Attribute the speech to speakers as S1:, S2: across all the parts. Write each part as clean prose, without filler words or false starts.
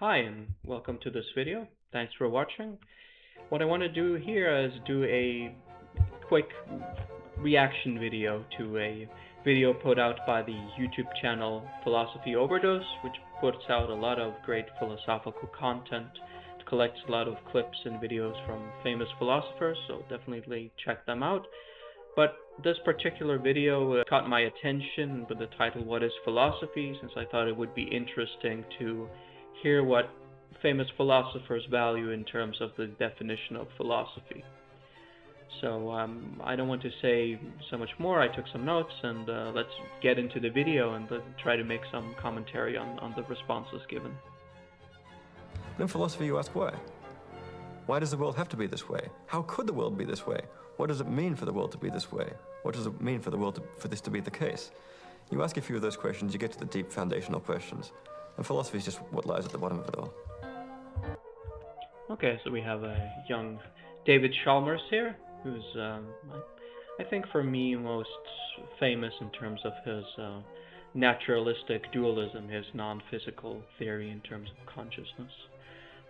S1: Hi and welcome to this video. Thanks for watching. What I want to do here is do a quick reaction video to a video put out by the YouTube channel Philosophy Overdose, which puts out a lot of great philosophical content. It collects a lot of clips and videos from famous philosophers, so definitely check them out. But this particular video caught my attention with the title What is Philosophy, since I thought it would be interesting to hear what famous philosophers value in terms of the definition of philosophy. So I don't want to say so much more. I took some notes, and let's get into the video and try to make some commentary on the responses given.
S2: In philosophy, you ask why. Why does the world have to be this way? How could the world be this way? What does it mean for the world to be this way? What does it mean for the world for this to be the case? You ask a few of those questions, you get to the deep foundational questions. And philosophy is just what lies at the bottom of it all.
S1: Okay, so we have a young David Chalmers here, who's, I think for me, most famous in terms of his naturalistic dualism, his non-physical theory in terms of consciousness.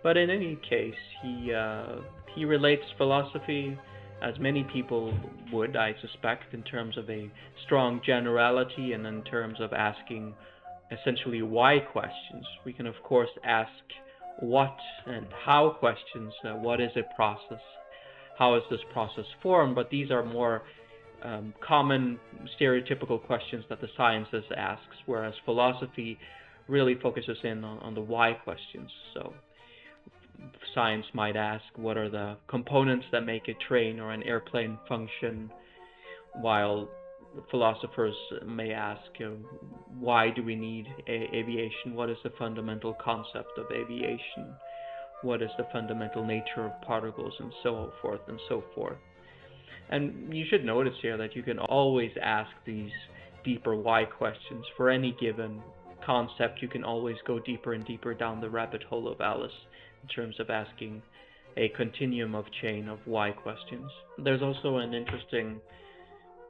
S1: But in any case, he relates philosophy, as many people would, I suspect, in terms of a strong generality and in terms of asking essentially why questions. We can of course ask what and how questions. What is a process? How is this process formed? But these are more common stereotypical questions that the sciences asks, whereas philosophy really focuses in on the why questions. So science might ask, what are the components that make a train or an airplane function, while philosophers may ask, why do we need aviation? What is the fundamental concept of aviation? What is the fundamental nature of particles, and so forth and so forth. And you should notice here that you can always ask these deeper why questions for any given concept. You can always go deeper and deeper down the rabbit hole of Alice in terms of asking a continuum of chain of why questions. There's also an interesting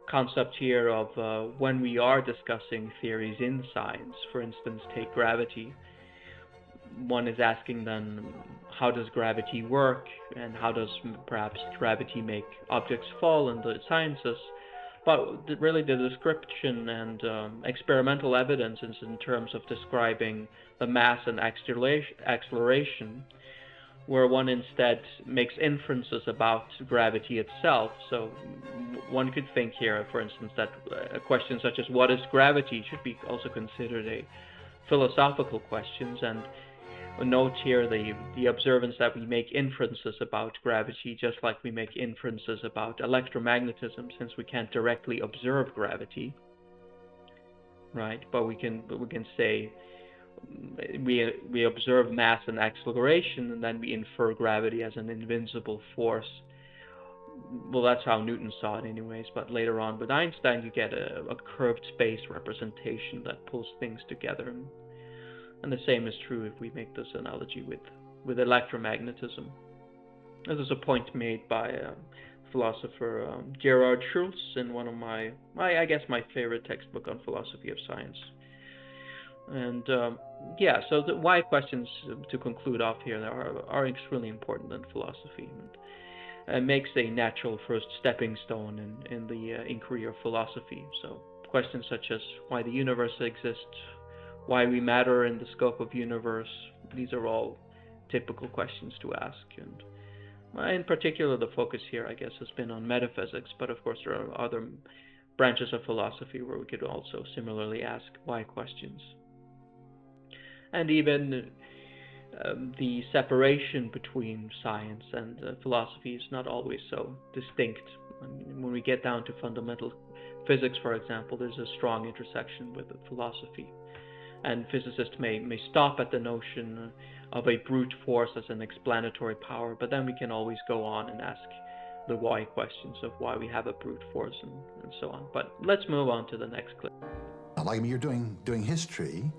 S1: concept here of when we are discussing theories in science. For instance, take gravity. One is asking then, how does gravity work, and how does perhaps gravity make objects fall in the sciences? But really the description and experimental evidence is in terms of describing the mass and acceleration, where one instead makes inferences about gravity itself. So one could think here, for instance, that a question such as what is gravity should be also considered a philosophical question, and note here the observance that we make inferences about gravity just like we make inferences about electromagnetism, since we can't directly observe gravity, right? But we can say we observe mass and acceleration, and then we infer gravity as an invincible force. Well, that's how Newton saw it anyways, but later on with Einstein you get a curved space representation that pulls things together. And the same is true if we make this analogy with electromagnetism. This is a point made by philosopher Gerhard Schulz in one of my favorite textbook on philosophy of science. And yeah, so the why questions, to conclude off here, are extremely important in philosophy, and makes a natural first stepping stone in the inquiry of philosophy. So questions such as why the universe exists, why we matter in the scope of universe, these are all typical questions to ask. And in particular, the focus here, I guess, has been on metaphysics, but of course there are other branches of philosophy where we could also similarly ask why questions. And even the separation between science and philosophy is not always so distinct. I mean, when we get down to fundamental physics, for example, there's a strong intersection with philosophy. And physicists may stop at the notion of a brute force as an explanatory power, but then we can always go on and ask the why questions of why we have a brute force and so on. But let's move on to the next clip.
S3: Like, I mean, you're doing history,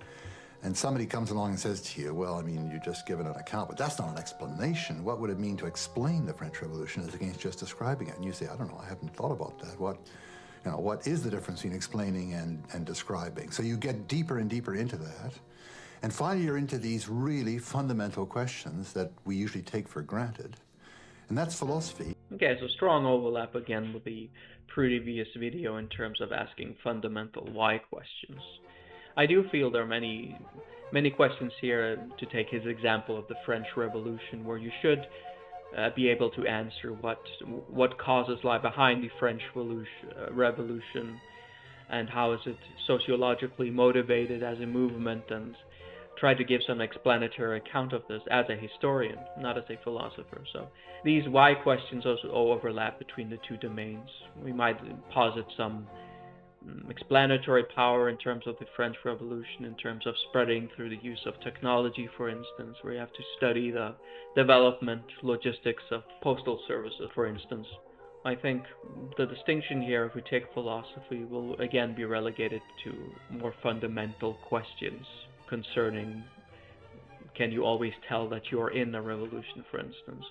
S3: and somebody comes along and says to you, well, I mean, you're just given an account, but that's not an explanation. What would it mean to explain the French Revolution as against just describing it? And you say, I don't know, I haven't thought about that. What is the difference between explaining and describing? So you get deeper and deeper into that, And finally, you're into these really fundamental questions that we usually take for granted. And that's philosophy.
S1: Okay, so strong overlap again with the previous video in terms of asking fundamental why questions. I do feel there are many questions here, to take his example of the French Revolution, where you should be able to answer what causes lie behind the French Revolution, and how is it sociologically motivated as a movement, and try to give some explanatory account of this as a historian, not as a philosopher. So these why questions also overlap between the two domains. We might posit some explanatory power in terms of the French Revolution, in terms of spreading through the use of technology, for instance, where you have to study the development, logistics of postal services, for instance. I think the distinction here, if we take philosophy, will again be relegated to more fundamental questions concerning, can you always tell that you're in a revolution, for instance,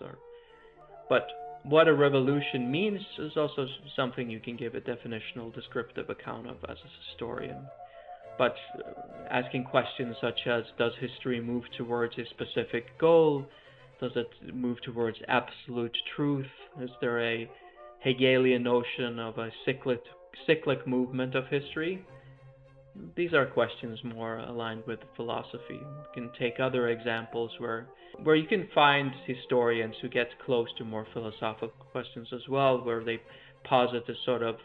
S1: but what a revolution means is also something you can give a definitional, descriptive account of as a historian. But asking questions such as, does history move towards a specific goal? Does it move towards absolute truth? Is there a Hegelian notion of a cyclic movement of history? These are questions more aligned with philosophy. You can take other examples where you can find historians who get close to more philosophical questions as well, where they posit a sort of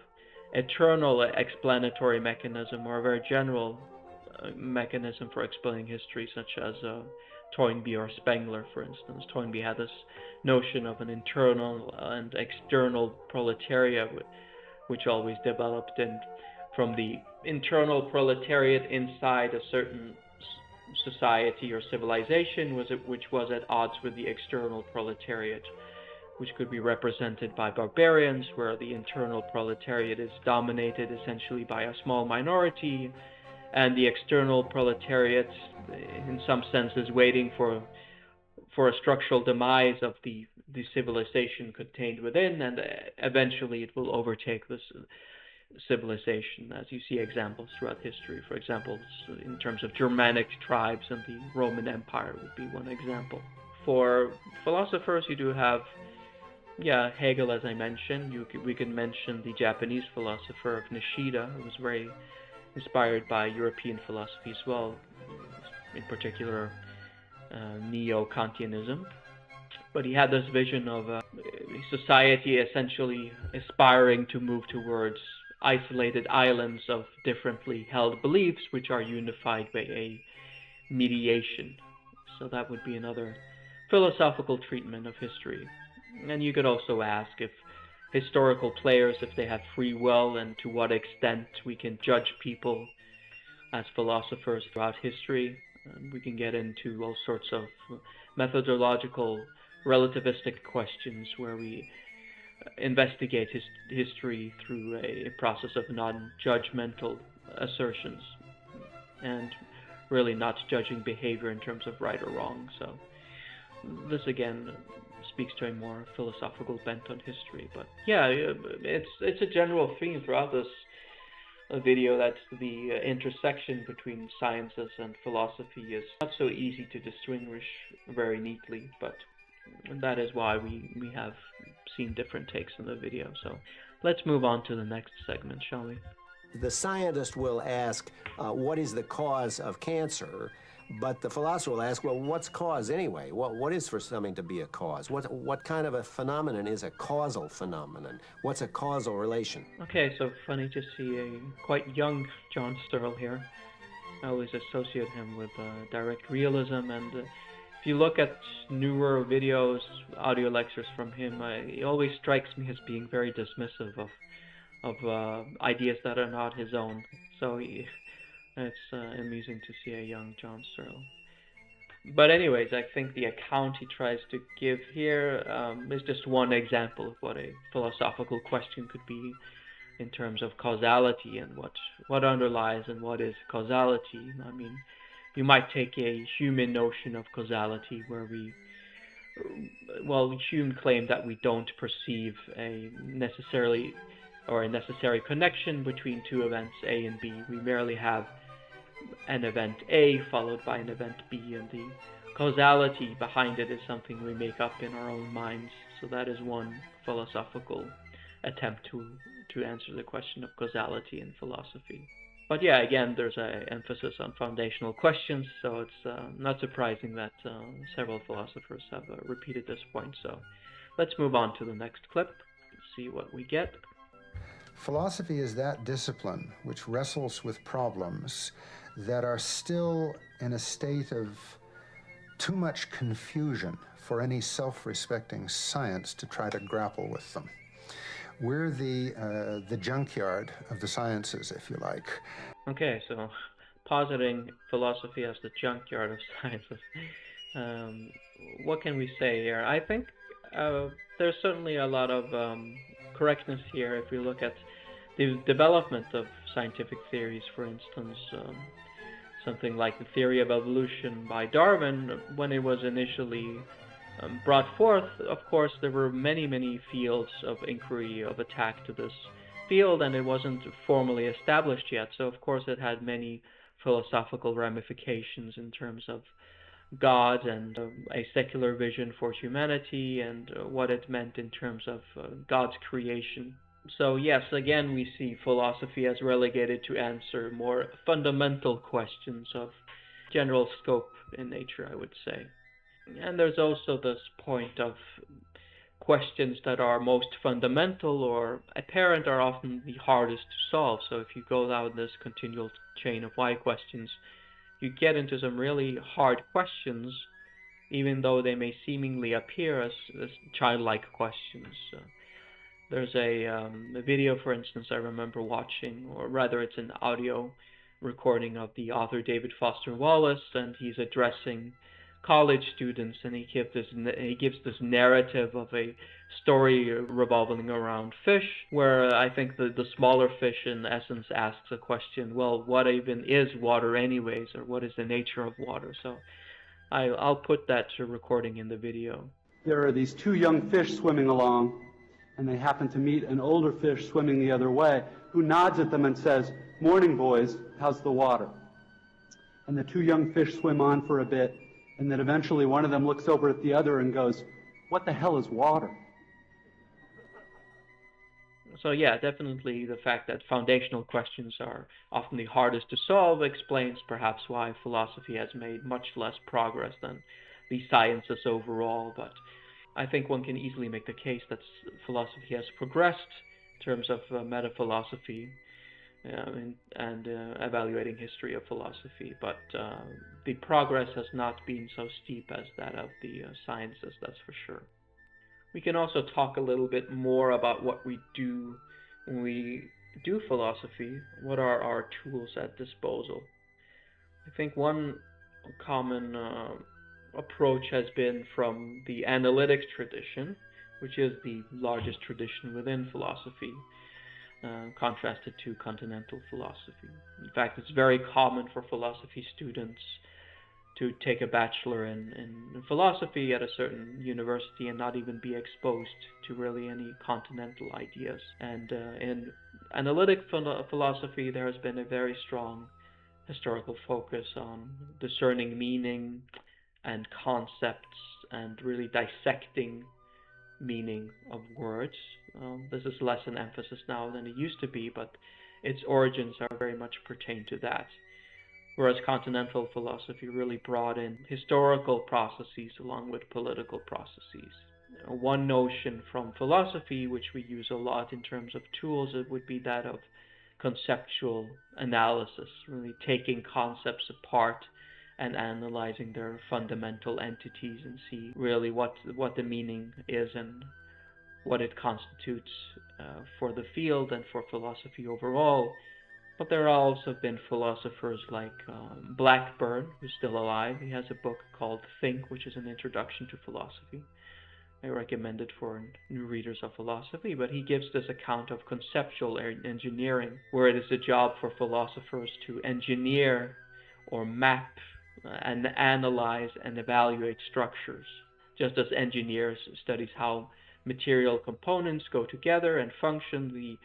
S1: eternal explanatory mechanism, or a very general mechanism for explaining history, such as Toynbee or Spengler, for instance. Toynbee had this notion of an internal and external proletariat, which always developed from the internal proletariat inside a certain society or civilization, which was at odds with the external proletariat, which could be represented by barbarians, where the internal proletariat is dominated essentially by a small minority, and the external proletariat, in some sense, is waiting for a structural demise of the civilization contained within, and eventually it will overtake this civilization, as you see examples throughout history. For example, in terms of Germanic tribes and the Roman Empire would be one example. For philosophers, you do have Hegel, as I mentioned. We can mention the Japanese philosopher of Nishida, who was very inspired by European philosophy as well, in particular Neo-Kantianism. But he had this vision of a society essentially aspiring to move towards isolated islands of differently held beliefs, which are unified by a mediation. So that would be another philosophical treatment of history. And you could also ask if historical players, if they have free will, and to what extent we can judge people as philosophers throughout history. And we can get into all sorts of methodological relativistic questions where we investigate history through a process of non-judgmental assertions, and really not judging behavior in terms of right or wrong. So this again speaks to a more philosophical bent on history. But yeah, it's a general theme throughout this video that the intersection between sciences and philosophy is not so easy to distinguish very neatly, but that is why we have seen different takes in the video. So let's move on to the next segment, shall we?
S4: The scientist will ask, what is the cause of cancer? But the philosopher will ask, well, what's cause anyway? What is for something to be a cause? What kind of a phenomenon is a causal phenomenon? What's a causal relation?
S1: Okay, so funny to see a quite young John Searle here. I always associate him with direct realism, and if you look at newer videos, audio lectures from him, he always strikes me as being very dismissive of ideas that are not his own. So it's amusing to see a young John Searle. But anyways, I think the account he tries to give here is just one example of what a philosophical question could be in terms of causality and what underlies and what is causality. I mean, you might take a human notion of causality where Hume claimed that we don't perceive a necessary connection between two events A and B. We merely have an event A followed by an event B, and the causality behind it is something we make up in our own minds. So that is one philosophical attempt to answer the question of causality in philosophy. But yeah, again, there's an emphasis on foundational questions, so it's not surprising that several philosophers have repeated this point. So let's move on to the next clip, see what we get.
S5: Philosophy is that discipline which wrestles with problems that are still in a state of too much confusion for any self-respecting science to try to grapple with them. We're the junkyard of the sciences, if you like.
S1: Okay, so positing philosophy as the junkyard of sciences. What can we say here? I think there's certainly a lot of correctness here if we look at the development of scientific theories, for instance. Something like the theory of evolution by Darwin, when it was initially brought forth, of course, there were many fields of inquiry, of attack to this field, and it wasn't formally established yet. So, of course, it had many philosophical ramifications in terms of God and a secular vision for humanity and what it meant in terms of God's creation. So yes, again, we see philosophy as relegated to answer more fundamental questions of general scope in nature, I would say. And there's also this point of questions that are most fundamental or apparent are often the hardest to solve. So if you go down this continual chain of why questions, you get into some really hard questions, even though they may seemingly appear as childlike questions. There's a video, for instance, I remember watching, or rather it's an audio recording of the author David Foster Wallace, and he's addressing college students, and he gives this narrative of a story revolving around fish, where I think the smaller fish in essence asks a question, well, what even is water anyways, or what is the nature of water? So I'll put that recording in the video.
S6: There are these two young fish swimming along, and they happen to meet an older fish swimming the other way, who nods at them and says, "Morning, boys, how's the water?" And the two young fish swim on for a bit, and then eventually one of them looks over at the other and goes, "What the hell is water?"
S1: So yeah, definitely the fact that foundational questions are often the hardest to solve explains perhaps why philosophy has made much less progress than the sciences overall, but I think one can easily make the case that philosophy has progressed in terms of metaphilosophy and evaluating history of philosophy, but the progress has not been so steep as that of the sciences, that's for sure. We can also talk a little bit more about what we do when we do philosophy. What are our tools at disposal? I think one common approach has been from the analytics tradition, which is the largest tradition within philosophy, contrasted to continental philosophy. In fact, it's very common for philosophy students to take a bachelor in philosophy at a certain university and not even be exposed to really any continental ideas. And in analytic philosophy, there has been a very strong historical focus on discerning meaning and concepts and really dissecting meaning of words. This is less an emphasis now than it used to be, but its origins are very much pertain to that. Whereas continental philosophy really brought in historical processes along with political processes. One notion from philosophy, which we use a lot in terms of tools, it would be that of conceptual analysis, really taking concepts apart and analyzing their fundamental entities and see really what the meaning is and what it constitutes for the field and for philosophy overall. But there have also been philosophers like Blackburn, who's still alive. He has a book called Think, which is an introduction to philosophy. I recommend it for new readers of philosophy, but he gives this account of conceptual engineering, where it is the job for philosophers to engineer or map and analyze and evaluate structures, just as engineers studies how material components go together and function. The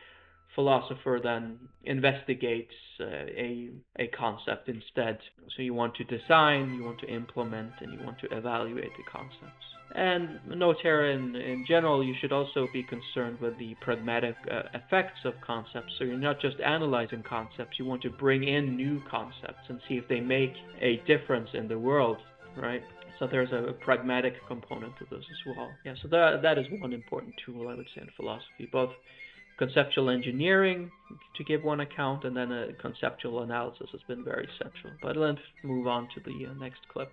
S1: philosopher then investigates a concept instead. So you want to design, you want to implement, and you want to evaluate the concepts. And note here, in general, you should also be concerned with the pragmatic effects of concepts. So you're not just analyzing concepts, you want to bring in new concepts and see if they make a difference in the world, right? So there's a pragmatic component to this as well. Yeah, so that is one important tool, I would say, in philosophy, both conceptual engineering, to give one account, and then a conceptual analysis has been very central. But let's move on to the next clip.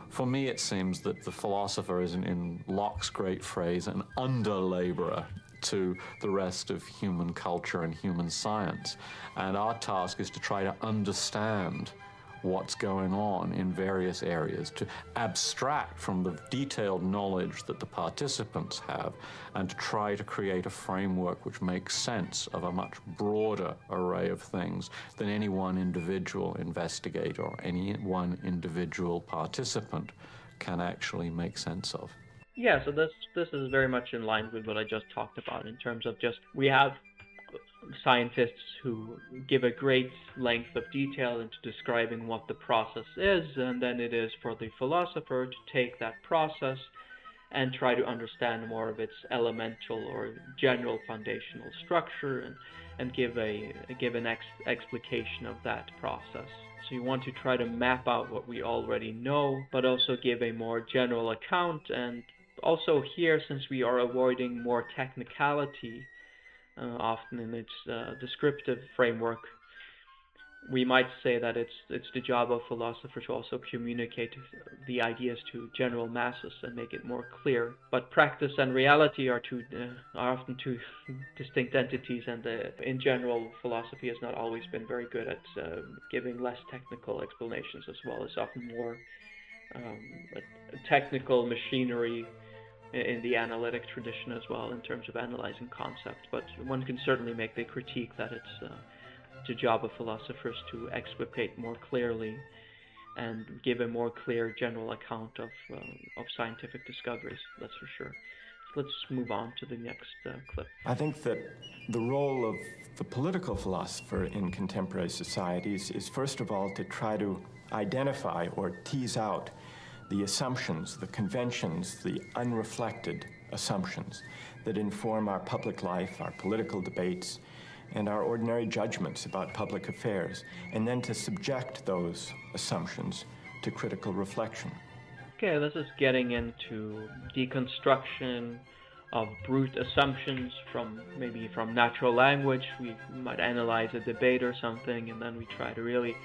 S7: For me, it seems that the philosopher is, in Locke's great phrase, an under-laborer to the rest of human culture and human science. And our task is to try to understand what's going on in various areas, to abstract from the detailed knowledge that the participants have, and to try to create a framework which makes sense of a much broader array of things than any one individual investigator or any one individual participant can actually make sense of.
S1: Yeah, so this is very much in line with what I just talked about in terms of just, we have scientists who give a great length of detail into describing what the process is, and then it is for the philosopher to take that process and try to understand more of its elemental or general foundational structure and give an explication of that process. So you want to try to map out what we already know, but also give a more general account. And also here, since we are avoiding more technicality often in its descriptive framework, we might say that it's the job of philosophers to also communicate the ideas to general masses and make it more clear. But practice and reality are often two distinct entities, and in general, philosophy has not always been very good at giving less technical explanations as well. It's often more technical machinery in the analytic tradition as well in terms of analyzing concepts. But one can certainly make the critique that it's the job of philosophers to explicate more clearly and give a more clear general account of scientific discoveries, that's for sure. So let's move on to the next clip.
S8: I think that the role of the political philosopher in contemporary societies is first of all to try to identify or tease out the assumptions, the conventions, the unreflected assumptions that inform our public life, our political debates, and our ordinary judgments about public affairs, and then to subject those assumptions to critical reflection.
S1: Okay, this is getting into deconstruction of brute assumptions from natural language. We might analyze a debate or something, and then we try to really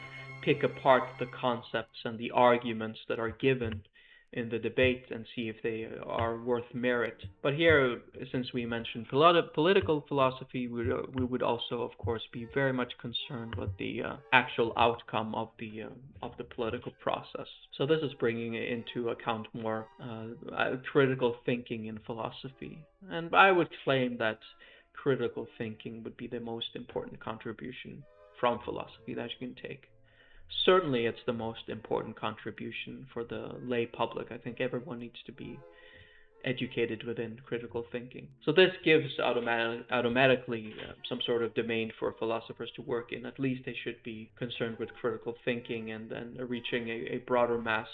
S1: pick apart the concepts and the arguments that are given in the debate and see if they are worth merit. But here, since we mentioned political philosophy, we would also, of course, be very much concerned with the actual outcome of the political process. So this is bringing into account more critical thinking in philosophy. And I would claim that critical thinking would be the most important contribution from philosophy that you can take. Certainly it's the most important contribution for the lay public. I think everyone needs to be educated within critical thinking. So this gives automatically some sort of domain for philosophers to work in. At least they should be concerned with critical thinking and then reaching a broader mass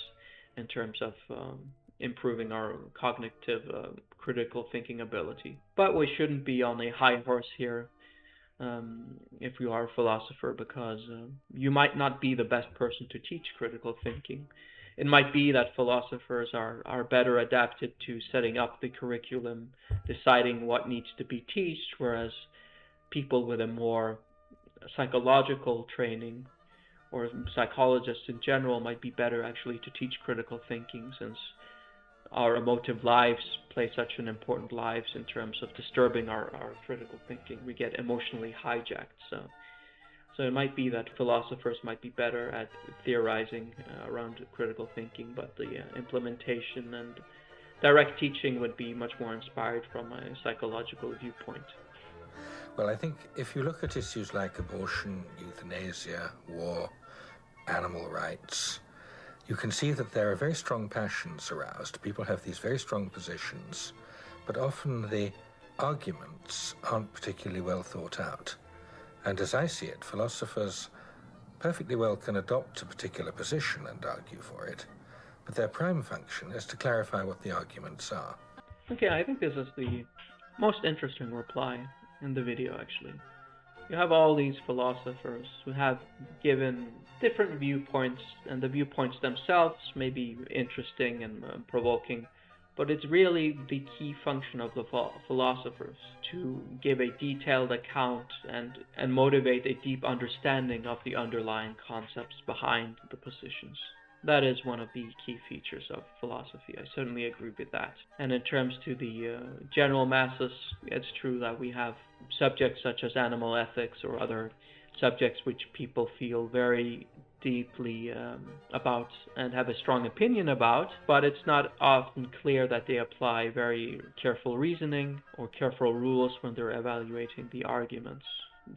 S1: in terms of improving our cognitive critical thinking ability. But we shouldn't be on a high horse here if you are a philosopher, because you might not be the best person to teach critical thinking. It might be that philosophers are better adapted to setting up the curriculum, deciding what needs to be taught, whereas people with a more psychological training or psychologists in general might be better actually to teach critical thinking, since our emotive lives play such an important lives in terms of disturbing our critical thinking. We get emotionally hijacked. So it might be that philosophers might be better at theorizing around critical thinking, but the implementation and direct teaching would be much more inspired from a psychological viewpoint.
S9: Well, I think if you look at issues like abortion, euthanasia, war, animal rights, you can see that there are very strong passions aroused. People have these very strong positions, but often the arguments aren't particularly well thought out. And as I see it, philosophers perfectly well can adopt a particular position and argue for it, but their prime function is to clarify what the arguments are.
S1: Okay, I think this is the most interesting reply in the video, actually. You have all these philosophers who have given different viewpoints, and the viewpoints themselves may be interesting and provoking, but it's really the key function of the philosophers to give a detailed account and motivate a deep understanding of the underlying concepts behind the positions. That is one of the key features of philosophy. I certainly agree with that. And in terms to the general masses, it's true that we have subjects such as animal ethics or other subjects which people feel very deeply about and have a strong opinion about, but it's not often clear that they apply very careful reasoning or careful rules when they're evaluating the arguments.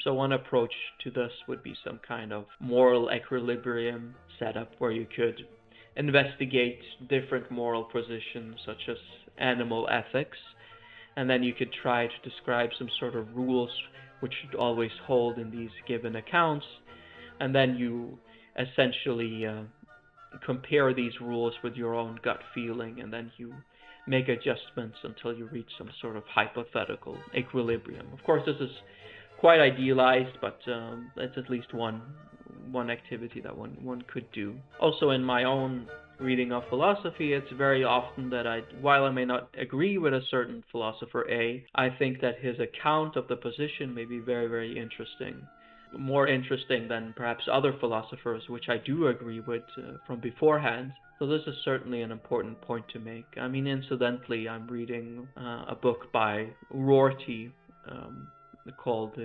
S1: So one approach to this would be some kind of moral equilibrium setup where you could investigate different moral positions such as animal ethics, and then you could try to describe some sort of rules which should always hold in these given accounts, and then you essentially compare these rules with your own gut feeling, and then you make adjustments until you reach some sort of hypothetical equilibrium. Of course, this is quite idealized, but it's at least one activity that one could do. Also, in my own reading of philosophy, it's very often that while I may not agree with a certain philosopher A, I think that his account of the position may be very, very interesting. More interesting than perhaps other philosophers, which I do agree with from beforehand. So this is certainly an important point to make. I mean, incidentally, I'm reading a book by Rorty called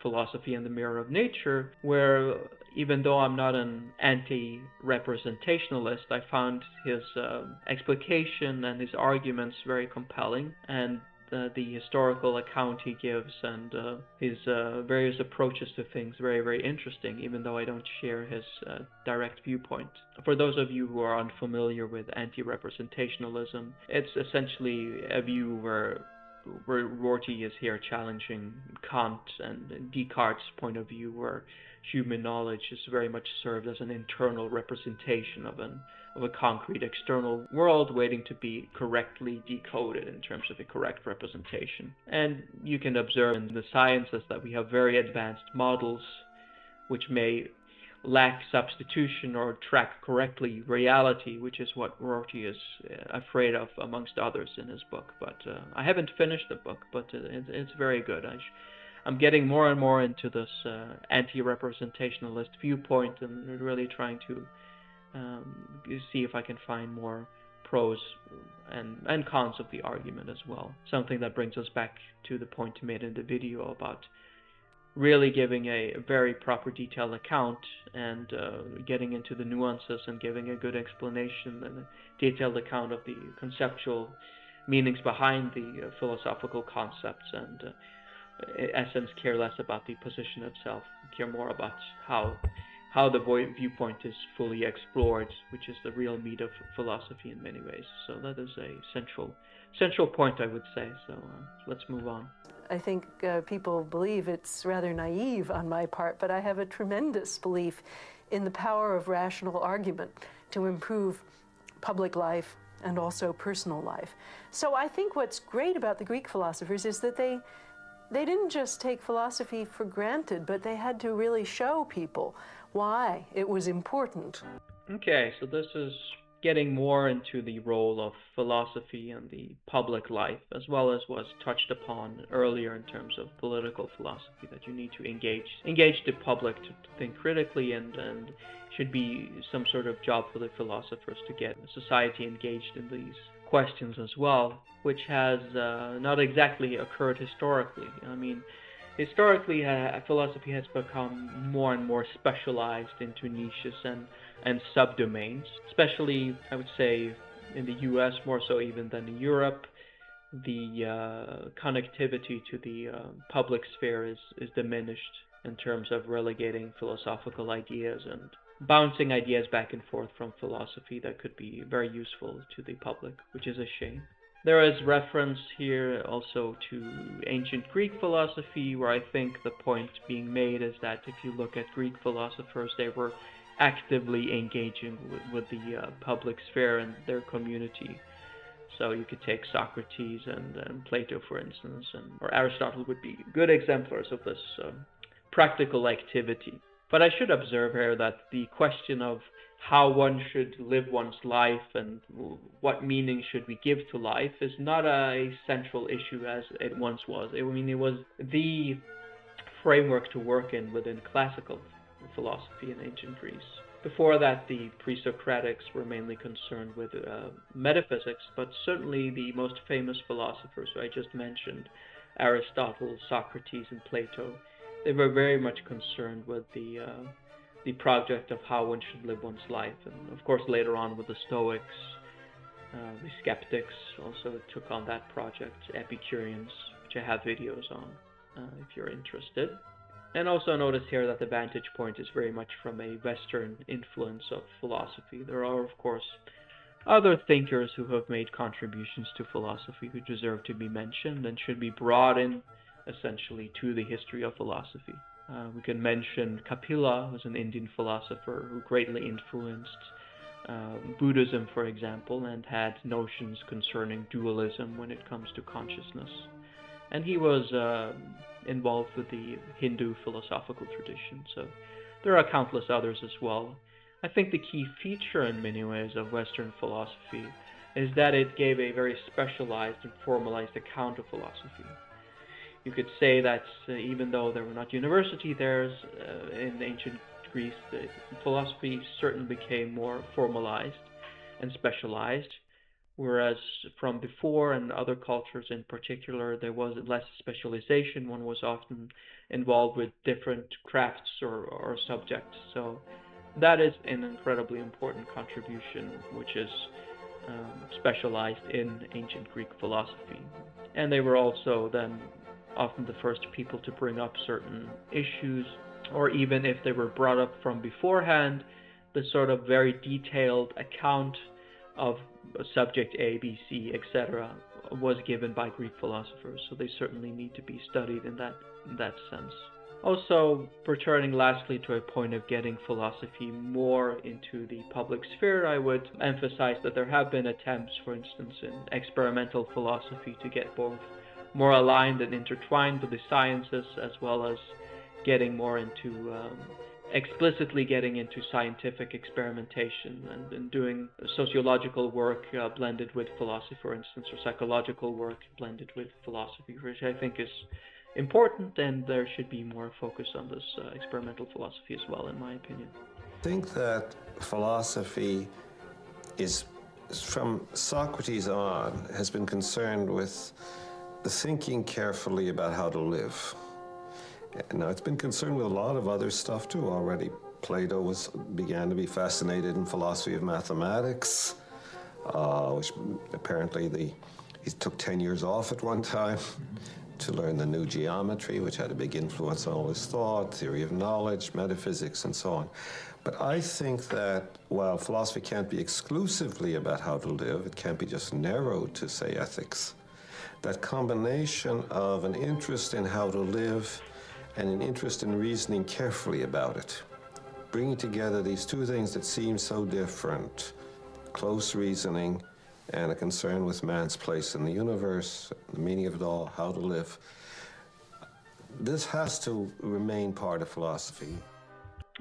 S1: Philosophy in the Mirror of Nature, where even though I'm not an anti-representationalist, I found his explication and his arguments very compelling, and the historical account he gives and his various approaches to things very, very interesting, even though I don't share his direct viewpoint. For those of you who are unfamiliar with anti-representationalism, it's essentially a view where Rorty is here challenging Kant and Descartes' point of view, where human knowledge is very much served as an internal representation of a concrete external world waiting to be correctly decoded in terms of a correct representation. And you can observe in the sciences that we have very advanced models which may lack substitution or track correctly reality, which is what Rorty is afraid of, amongst others, in his book. But I haven't finished the book, but it's very good. I'm getting more and more into this anti-representationalist viewpoint and really trying to see if I can find more pros and cons of the argument as well. Something that brings us back to the point made in the video about really giving a very proper detailed account and getting into the nuances and giving a good explanation and a detailed account of the conceptual meanings behind the philosophical concepts, and in essence care less about the position itself, care more about how the viewpoint is fully explored, which is the real meat of philosophy in many ways. So that is a central point, I would say. So let's move on.
S10: I think people believe it's rather naive on my part, but I have a tremendous belief in the power of rational argument to improve public life and also personal life. So I think what's great about the Greek philosophers is that they didn't just take philosophy for granted, but they had to really show people why it was important.
S1: Okay, so this is getting more into the role of philosophy in the public life, as well as was touched upon earlier in terms of political philosophy, that you need to engage the public to think critically, and should be some sort of job for the philosophers to get society engaged in these questions as well, which has not exactly occurred historically. I mean, historically, philosophy has become more and more specialized into niches and subdomains, especially, I would say, in the US more so even than in Europe. The connectivity to the public sphere is diminished in terms of relegating philosophical ideas and bouncing ideas back and forth from philosophy that could be very useful to the public, which is a shame. There is reference here also to ancient Greek philosophy, where I think the point being made is that if you look at Greek philosophers, they were actively engaging with the public sphere and their community. So you could take Socrates and Plato, for instance, or Aristotle would be good exemplars of this practical activity. But I should observe here that the question of how one should live one's life and what meaning should we give to life is not a central issue as it once was. I mean, it was the framework to work in within classical philosophy in ancient Greece. Before that, the pre-Socratics were mainly concerned with metaphysics, but certainly the most famous philosophers who I just mentioned, Aristotle, Socrates, and Plato, they were very much concerned with the project of how one should live one's life. And of course, later on with the Stoics, the skeptics also took on that project, Epicureans, which I have videos on if you're interested. And also notice here that the vantage point is very much from a Western influence of philosophy. There are, of course, other thinkers who have made contributions to philosophy who deserve to be mentioned and should be brought in, essentially, to the history of philosophy. We can mention Kapila, who's an Indian philosopher who greatly influenced Buddhism, for example, and had notions concerning dualism when it comes to consciousness. And he was involved with the Hindu philosophical tradition, so there are countless others as well. I think the key feature in many ways of Western philosophy is that it gave a very specialized and formalized account of philosophy. You could say that even though there were not university there in ancient Greece, the philosophy certainly became more formalized and specialized, whereas from before and other cultures in particular, there was less specialization. One was often involved with different crafts or subjects. So that is an incredibly important contribution, which is specialized in ancient Greek philosophy. And they were also then often the first people to bring up certain issues, or even if they were brought up from beforehand, the sort of very detailed account of subject A, B, C, etc. was given by Greek philosophers, so they certainly need to be studied in that sense. Also, returning lastly to a point of getting philosophy more into the public sphere, I would emphasize that there have been attempts, for instance, in experimental philosophy to get both more aligned and intertwined with the sciences, as well as getting more into explicitly getting into scientific experimentation and doing sociological work blended with philosophy, for instance, or psychological work blended with philosophy, which I think is important, and there should be more focus on this experimental philosophy as well, in my opinion.
S11: I think that philosophy is, from Socrates on, has been concerned with the thinking carefully about how to live. Now, it's been concerned with a lot of other stuff too already. Plato began to be fascinated in philosophy of mathematics, which apparently he took 10 years off at one time to learn the new geometry, which had a big influence on all his thought, theory of knowledge, metaphysics, and so on. But I think that while philosophy can't be exclusively about how to live, it can't be just narrowed to, say, ethics. That combination of an interest in how to live and an interest in reasoning carefully about it, bringing together these two things that seem so different, close reasoning and a concern with man's place in the universe, the meaning of it all, how to live. This has to remain part of philosophy.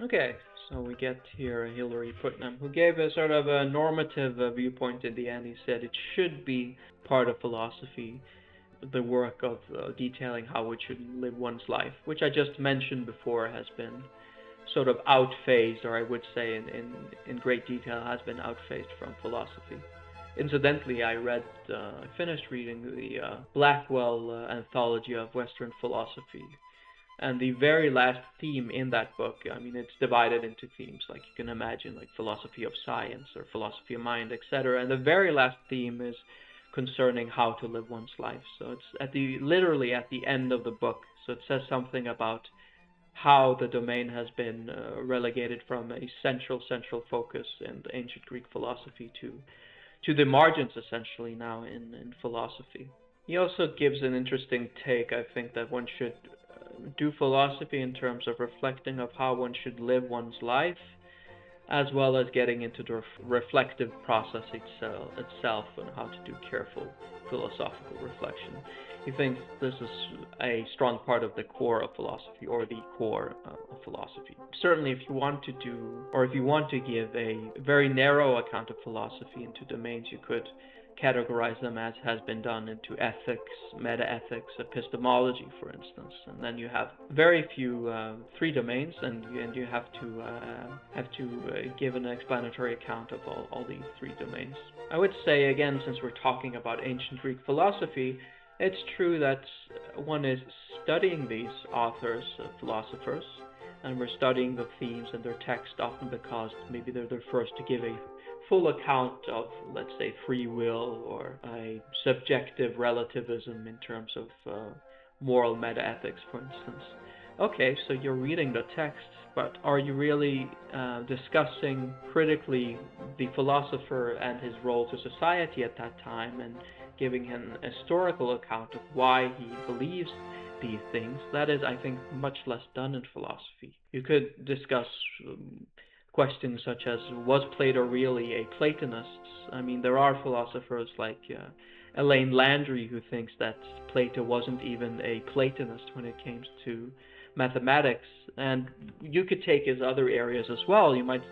S1: Okay, so we get here Hilary Putnam, who gave a sort of a normative viewpoint in the end. He said it should be part of philosophy, the work of detailing how one should live one's life, which I just mentioned before has been sort of outphased, or I would say in great detail has been outphased from philosophy. Incidentally, I finished reading the Blackwell Anthology of Western Philosophy, and the very last theme in that book, I mean, it's divided into themes, like you can imagine, like philosophy of science or philosophy of mind, etc. And the very last theme is concerning how to live one's life. So it's literally at the end of the book. So it says something about how the domain has been relegated from a central focus in ancient Greek philosophy to the margins essentially now in philosophy. He also gives an interesting take, I think, that one should do philosophy in terms of reflecting of how one should live one's life, as well as getting into the reflective process itself and how to do careful philosophical reflection. He thinks this is a strong part of the core of philosophy, or the core of philosophy. Certainly, if you want to do, or if you want to give a very narrow account of philosophy into domains, you could categorize them, as has been done, into ethics, metaethics, epistemology, for instance. And then you have very few, 3 domains, and you have to give an explanatory account of all these 3 domains. I would say, again, since we're talking about ancient Greek philosophy, it's true that one is studying these authors, philosophers, and we're studying the themes and their text often because maybe they're the first to give a full account of, let's say, free will or a subjective relativism in terms of moral metaethics, for instance. Okay, so you're reading the text, but are you really discussing critically the philosopher and his role to society at that time and giving an historical account of why he believes these things? That is, I think, much less done in philosophy. You could discuss questions such as, was Plato really a Platonist? I mean, there are philosophers like Elaine Landry who thinks that Plato wasn't even a Platonist when it came to mathematics, and you could take his other areas as well. You might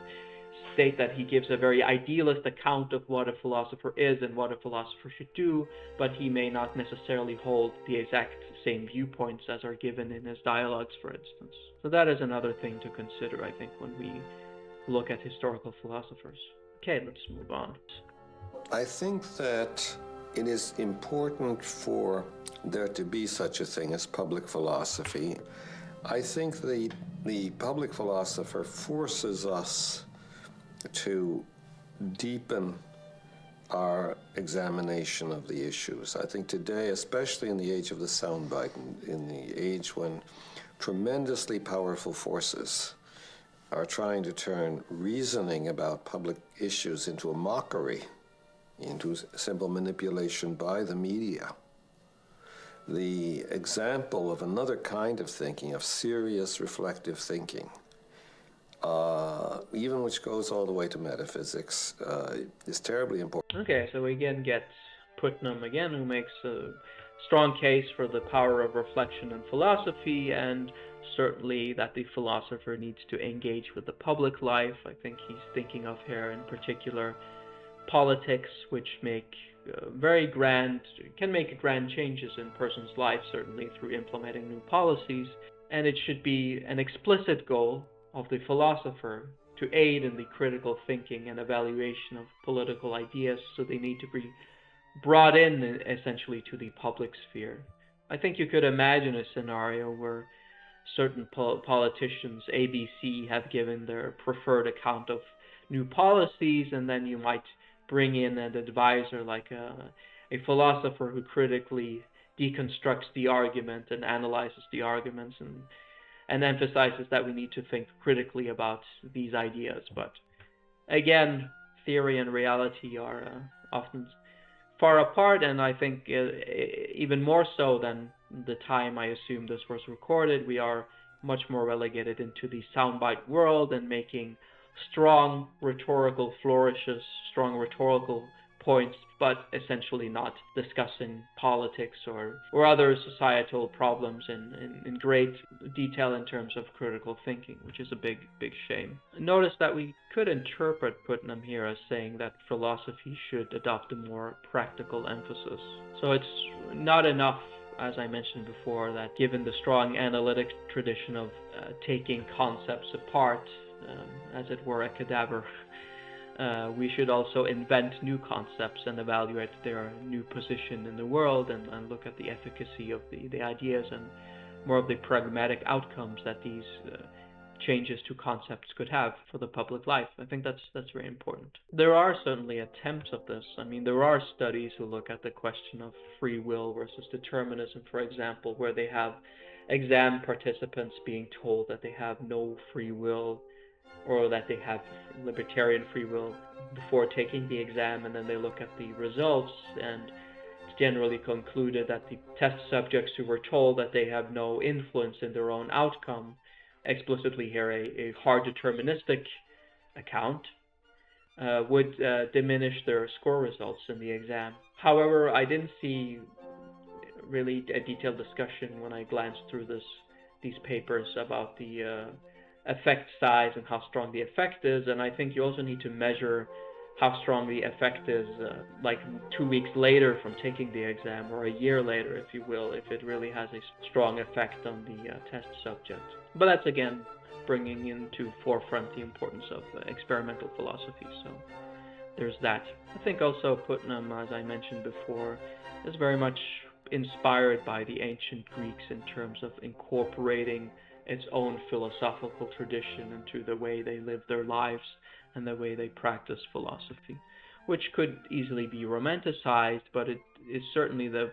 S1: state that he gives a very idealist account of what a philosopher is and what a philosopher should do, but he may not necessarily hold the exact same viewpoints as are given in his dialogues, for instance. So that is another thing to consider, I think, when we look at historical philosophers. Okay, let's move on.
S11: I think that it is important for there to be such a thing as public philosophy. I think the public philosopher forces us to deepen our examination of the issues. I think today, especially in the age of the soundbite, in the age when tremendously powerful forces are trying to turn reasoning about public issues into a mockery, into simple manipulation by the media. The example of another kind of thinking, of serious reflective thinking, even which goes all the way to metaphysics, is terribly important.
S1: Okay, so we again get Putnam again, who makes a strong case for the power of reflection in philosophy, and certainly that the philosopher needs to engage with the public life. I think he's thinking of here in particular politics, which can make grand changes in person's life, certainly through implementing new policies, and it should be an explicit goal of the philosopher to aid in the critical thinking and evaluation of political ideas, so they need to be brought in essentially to the public sphere. I think you could imagine a scenario where certain politicians, ABC, have given their preferred account of new policies, and then you might bring in an advisor like a philosopher who critically deconstructs the argument and analyzes the arguments and emphasizes that we need to think critically about these ideas. But again, theory and reality are often far apart, and I think even more so than the time I assume this was recorded, we are much more relegated into the soundbite world and making strong rhetorical flourishes, strong rhetorical points, but essentially not discussing politics or other societal problems in great detail in terms of critical thinking, which is a big shame. Notice that we could interpret Putnam here as saying that philosophy should adopt a more practical emphasis. So it's not enough, as I mentioned before, that given the strong analytic tradition of taking concepts apart, as it were a cadaver, we should also invent new concepts and evaluate their new position in the world and look at the efficacy of the ideas and more of the pragmatic outcomes that these changes to concepts could have for the public life. I think that's very important. There are certainly attempts of this. I mean, there are studies who look at the question of free will versus determinism, for example, where they have exam participants being told that they have no free will, or that they have libertarian free will, before taking the exam, and then they look at the results, and it's generally concluded that the test subjects who were told that they have no influence in their own outcome, explicitly here a hard deterministic account, would diminish their score results in the exam. However, I didn't see really a detailed discussion when I glanced through these papers about the effect size and how strong the effect is, and I think you also need to measure how strong the effect is like 2 weeks later from taking the exam, or a year later, if you will, if it really has a strong effect on the test subject. But that's again bringing into forefront the importance of experimental philosophy, so there's that. I think also Putnam, as I mentioned before, is very much inspired by the ancient Greeks in terms of incorporating its own philosophical tradition into the way they live their lives and the way they practice philosophy, which could easily be romanticized, but it is certainly the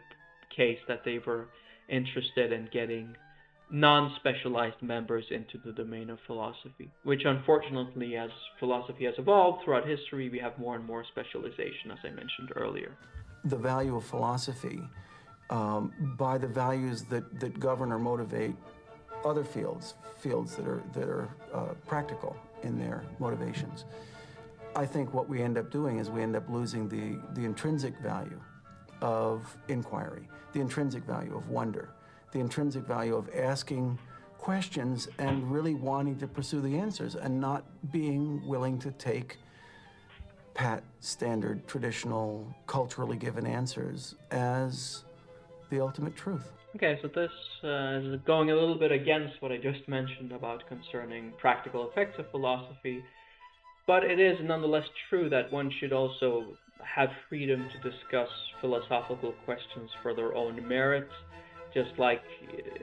S1: case that they were interested in getting non-specialized members into the domain of philosophy, which unfortunately, as philosophy has evolved throughout history, we have more and more specialization, as I mentioned earlier.
S12: The value of philosophy by the values that govern or motivate other fields that are practical in their motivations. I think what we end up doing is we end up losing the intrinsic value of inquiry, the intrinsic value of wonder, the intrinsic value of asking questions and really wanting to pursue the answers and not being willing to take pat, standard, traditional, culturally given answers as the ultimate truth.
S1: Okay, so this is going a little bit against what I just mentioned about concerning practical effects of philosophy, but it is nonetheless true that one should also have freedom to discuss philosophical questions for their own merit. Just like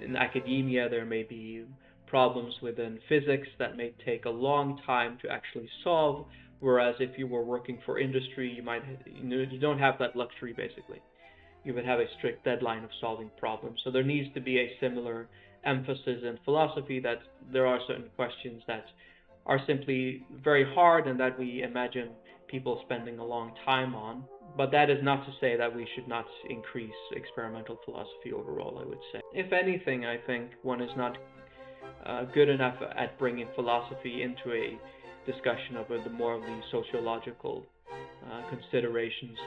S1: in academia, there may be problems within physics that may take a long time to actually solve, whereas if you were working for industry, you don't have that luxury basically. You would have a strict deadline of solving problems. So there needs to be a similar emphasis in philosophy that there are certain questions that are simply very hard and that we imagine people spending a long time on. But that is not to say that we should not increase experimental philosophy overall, I would say. If anything, I think one is not good enough at bringing philosophy into a discussion of the more of the sociological considerations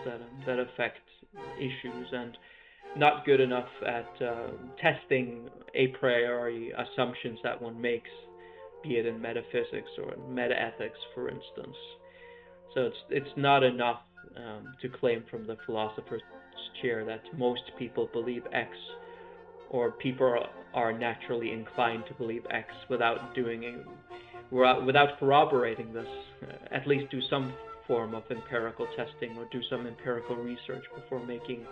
S1: that affect issues, and not good enough at testing a priori assumptions that one makes, be it in metaphysics or in metaethics, for instance. So it's not enough to claim from the philosopher's chair that most people believe X, or people are naturally inclined to believe X, without corroborating this. At least do some form of empirical testing or do some empirical research before making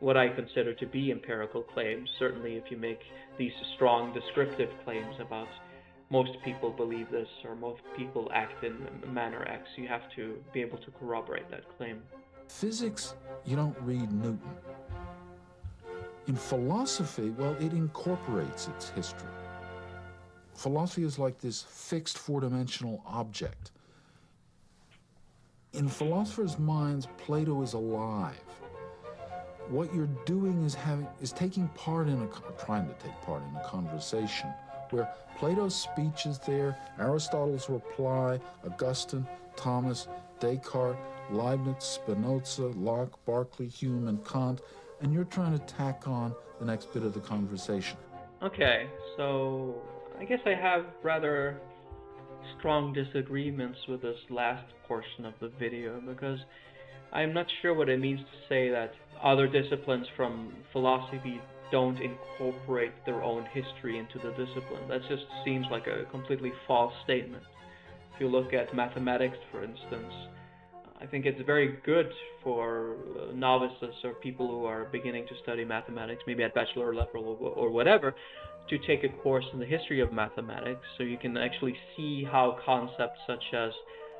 S1: what I consider to be empirical claims. Certainly if you make these strong descriptive claims about most people believe this or most people act in manner X, you have to be able to corroborate that claim.
S13: Physics, you don't read Newton. In philosophy, well, it incorporates its history. Philosophy is like this fixed four-dimensional object. In philosophers' minds, Plato is alive. What you're doing is taking part in trying to take part in a conversation where Plato's speech is there, Aristotle's reply, Augustine, Thomas, Descartes, Leibniz, Spinoza, Locke, Berkeley, Hume, and Kant, and you're trying to tack on the next bit of the conversation.
S1: Okay, so I guess I have rather strong disagreements with this last portion of the video, because I'm not sure what it means to say that other disciplines from philosophy don't incorporate their own history into the discipline. That just seems like a completely false statement. If you look at mathematics, for instance, I think it's very good for novices or people who are beginning to study mathematics, maybe at bachelor level or whatever, to take a course in the history of mathematics, so you can actually see how concepts such as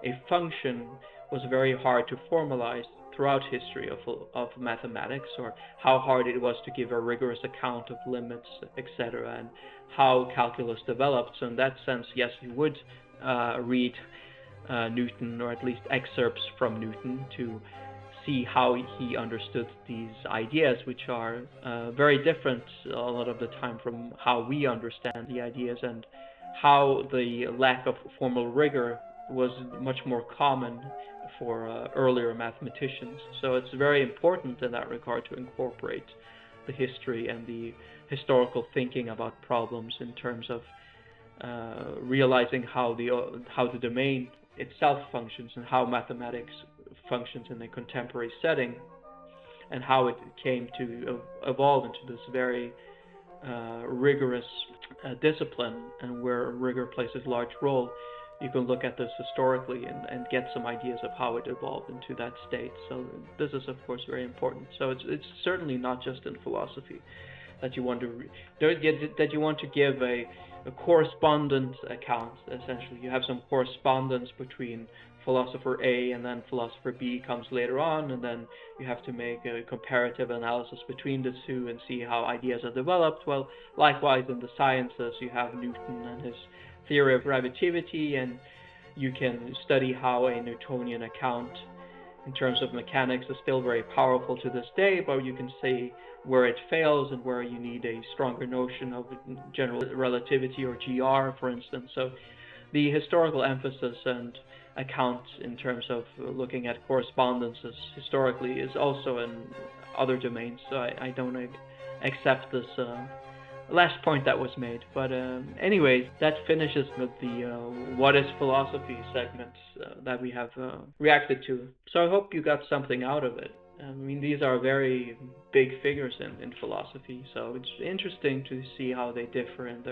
S1: a function was very hard to formalize throughout history of mathematics, or how hard it was to give a rigorous account of limits, etc., and how calculus developed. So in that sense, yes, you would read Newton, or at least excerpts from Newton, to see how he understood these ideas, which are very different a lot of the time from how we understand the ideas, and how the lack of formal rigor was much more common for earlier mathematicians. So it's very important in that regard to incorporate the history and the historical thinking about problems in terms of realizing how the domain itself functions and how mathematics functions in a contemporary setting, and how it came to evolve into this very rigorous discipline, and where rigor plays a large role. You can look at this historically and get some ideas of how it evolved into that state. So this is, of course, very important. So it's certainly not just in philosophy that you want to give a correspondence account. Essentially, you have some correspondence between philosopher A and then philosopher B comes later on, and then you have to make a comparative analysis between the two and see how ideas are developed. Well, likewise in the sciences, you have Newton and his theory of relativity, and you can study how a Newtonian account in terms of mechanics is still very powerful to this day, but you can see where it fails and where you need a stronger notion of general relativity, or GR, for instance. So the historical emphasis and account in terms of looking at correspondences historically is also in other domains. So I don't accept this last point that was made. But anyways, that finishes with the What is Philosophy segment that we have reacted to. So I hope you got something out of it. I mean, these are very big figures in philosophy, so it's interesting to see how they differ in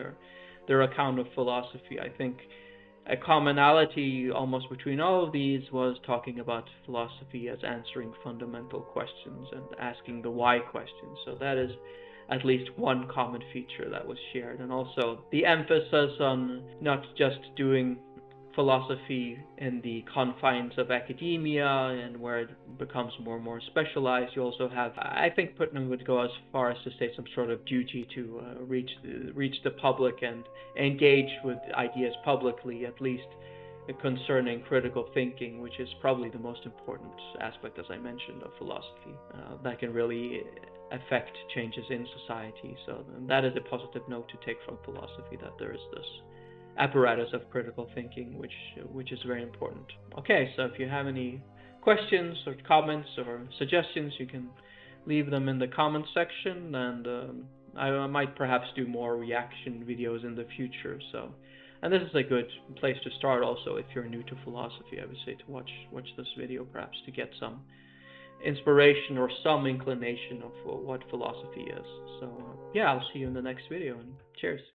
S1: their account of philosophy. I think a commonality almost between all of these was talking about philosophy as answering fundamental questions and asking the why questions. So that is at least one common feature that was shared. And also the emphasis on not just doing philosophy in the confines of academia and where it becomes more and more specialized. You also have, I think Putnam would go as far as to say, some sort of duty to reach the public and engage with ideas publicly, at least concerning critical thinking, which is probably the most important aspect, as I mentioned, of philosophy that can really affect changes in society. So that is a positive note to take from philosophy, that there is this apparatus of critical thinking, which is very important. Okay, so if you have any questions or comments or suggestions, you can leave them in the comments section, and I might perhaps do more reaction videos in the future. So, and this is a good place to start also if you're new to philosophy. I would say to watch this video perhaps to get some inspiration or some inclination of what philosophy is. So yeah, I'll see you in the next video, and cheers.